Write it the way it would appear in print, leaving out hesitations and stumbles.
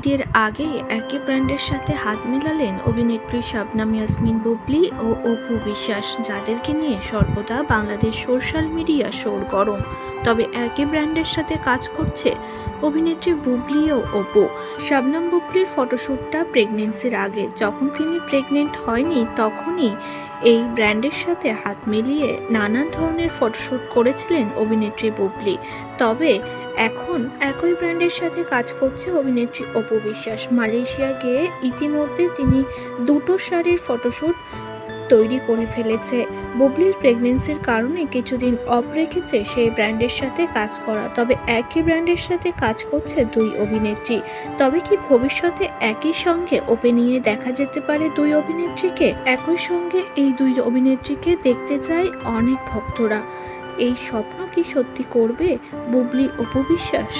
ঈদের আগে একই ব্র্যান্ডের সাথে হাত মেলালেন অভিনেত্রী শবনম ইয়াসমিন বুবলী ও অপু বিশ্বাস, যাদেরকে নিয়ে সর্বদা বাংলাদেশ সোশ্যাল মিডিয়া সরগরম। তবে একই ব্র্যান্ডের সাথে কাজ করছে অভিনেত্রী বুবলী ও অপু। শবনম বুবলীর ফটোশ্যুটটা প্রেগনেন্সির আগে, যখন তিনি প্রেগনেন্ট হয়নি তখনই এই ব্র্যান্ডের সাথে হাত মিলিয়ে নানান ধরনের ফটোশ্যুট করেছিলেন অভিনেত্রী বুবলী। তবে এখন একই ব্র্যান্ডের সাথে কাজ করছে অভিনেত্রী অপু বিশ্বাস। মালয়েশিয়া গিয়ে ইতিমধ্যে তিনি দুটো শাড়ির ফটোশ্যুট তৈরি করে ফেলেছে। বুবলির প্রেগনেন্সির কারণে কিছুদিন অফ রেখেছে সেই ব্র্যান্ডের সাথে কাজ করা। তবে একই ব্র্যান্ডের সাথে কাজ করছে দুই অভিনেত্রী। তবে কি ভবিষ্যতে একই সঙ্গে ওপেনিংয়ে দেখা যেতে পারে দুই অভিনেত্রীকে? একই সঙ্গে এই দুই অভিনেত্রীকে দেখতে চায় অনেক ভক্তরা। এই স্বপ্ন কি সত্যি করবে বুবলী অপু বিশ্বাস?